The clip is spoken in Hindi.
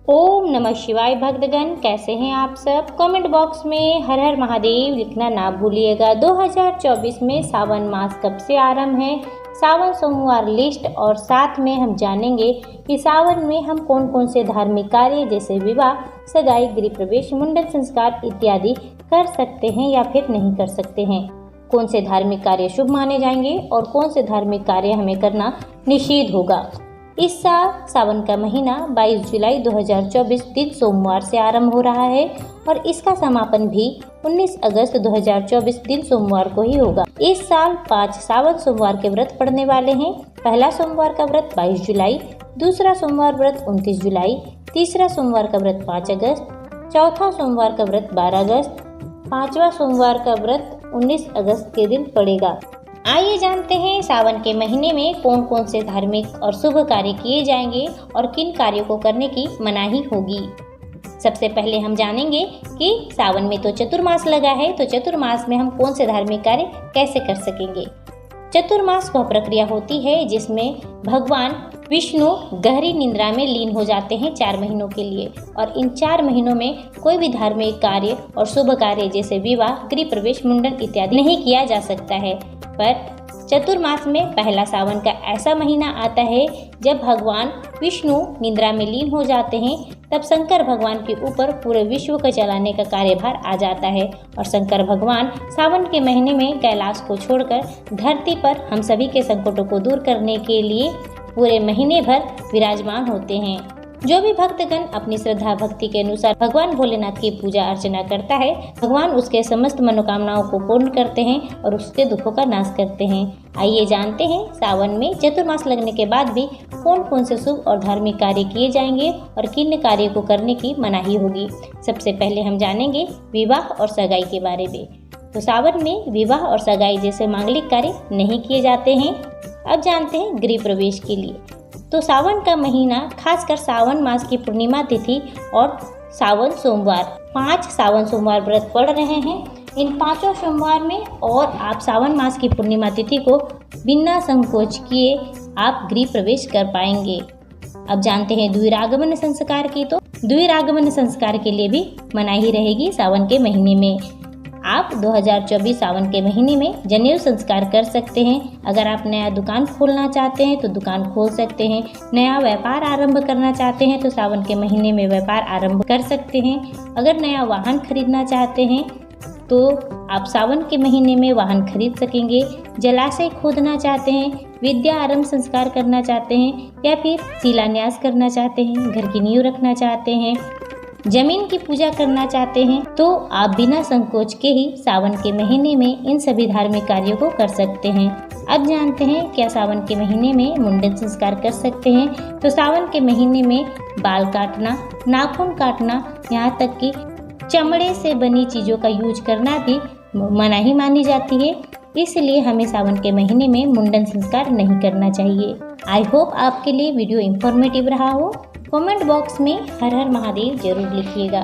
ओम नमः शिवाय भक्तगण, कैसे हैं आप सब। कमेंट बॉक्स में हर हर महादेव लिखना ना भूलिएगा। 2024 में सावन मास कब से आरंभ है, सावन सोमवार लिस्ट, और साथ में हम जानेंगे कि सावन में हम कौन कौन से धार्मिक कार्य जैसे विवाह, सगाई, गृह प्रवेश, मुंडन संस्कार इत्यादि कर सकते हैं या फिर नहीं कर सकते हैं। कौन से धार्मिक कार्य शुभ माने जाएंगे और कौन से धार्मिक कार्य हमें करना निषिद्ध होगा। इस साल सावन का महीना 22 जुलाई 2024 दिन सोमवार से आरंभ हो रहा है और इसका समापन भी 19 अगस्त 2024 दिन सोमवार को ही होगा। इस साल 5 सावन सोमवार के व्रत पड़ने वाले हैं। पहला सोमवार का व्रत 22 जुलाई, दूसरा सोमवार व्रत 29 जुलाई, तीसरा सोमवार का व्रत 5 अगस्त, चौथा सोमवार का व्रत 12 अगस्त, पांचवा सोमवार का व्रत 19 अगस्त के दिन पड़ेगा। आइए जानते हैं सावन के महीने में कौन कौन से धार्मिक और शुभ कार्य किए जाएंगे और किन कार्यों को करने की मनाही होगी। सबसे पहले हम जानेंगे कि सावन में तो चतुर्मास लगा है, तो चतुर्मास में हम कौन से धार्मिक कार्य कैसे कर सकेंगे। चतुर्मास वह प्रक्रिया होती है जिसमें भगवान विष्णु गहरी निद्रा में लीन हो जाते हैं 4 महीनों के लिए, और इन 4 महीनों में कोई भी धार्मिक कार्य और शुभ कार्य जैसे विवाह, गृह प्रवेश, मुंडन इत्यादि नहीं किया जा सकता है। पर चतुर्मास में पहला सावन का ऐसा महीना आता है जब भगवान विष्णु निद्रा में लीन हो जाते हैं, तब शंकर भगवान के ऊपर पूरे विश्व को चलाने का कार्यभार आ जाता है और शंकर भगवान सावन के महीने में कैलाश को छोड़कर धरती पर हम सभी के संकटों को दूर करने के लिए पूरे महीने भर विराजमान होते हैं। जो भी भक्तगण अपनी श्रद्धा भक्ति के अनुसार भगवान भोलेनाथ की पूजा अर्चना करता है, भगवान उसके समस्त मनोकामनाओं को पूर्ण करते हैं और उसके दुखों का नाश करते हैं। आइए जानते हैं सावन में चतुर्मास लगने के बाद भी कौन कौन से शुभ और धार्मिक कार्य किए जाएंगे और किन कार्य को करने की मनाही होगी। सबसे पहले हम जानेंगे विवाह और सगाई के बारे में। तो सावन में विवाह और सगाई जैसे मांगलिक कार्य नहीं किए जाते हैं। अब जानते हैं गृह प्रवेश के लिए। तो सावन का महीना खासकर सावन मास की पूर्णिमा तिथि और सावन सोमवार 5 सावन सोमवार व्रत पड़ रहे हैं। इन 5 सोमवार में और आप सावन मास की पूर्णिमा तिथि को बिना संकोच किए आप गृह प्रवेश कर पाएंगे। अब जानते हैं द्विरागमन संस्कार की। तो द्विरागमन संस्कार के लिए भी मनाही रहेगी सावन के महीने में। आप 2024 सावन के महीने में जनेऊ संस्कार कर सकते हैं। अगर आप नया दुकान खोलना चाहते हैं तो दुकान खोल सकते हैं। नया व्यापार आरंभ करना चाहते हैं तो सावन के महीने में व्यापार आरंभ कर सकते हैं। अगर नया वाहन खरीदना चाहते हैं तो आप सावन के महीने में वाहन खरीद सकेंगे। जलाशय खोदना चाहते हैं, विद्या आरंभ संस्कार करना चाहते हैं या फिर शिलान्यास करना चाहते हैं, घर की नींव रखना चाहते हैं, जमीन की पूजा करना चाहते हैं, तो आप बिना संकोच के ही सावन के महीने में इन सभी धार्मिक कार्यों को कर सकते हैं। अब जानते हैं क्या सावन के महीने में मुंडन संस्कार कर सकते हैं। तो सावन के महीने में बाल काटना, नाखून काटना, यहाँ तक कि चमड़े से बनी चीज़ों का यूज करना भी मनाही मानी जाती है। इसलिए हमें सावन के महीने में मुंडन संस्कार नहीं करना चाहिए। आई होप आपके लिए वीडियो इंफॉर्मेटिव रहा हो। कमेंट बॉक्स में हर हर महादेव जरूर लिखिएगा।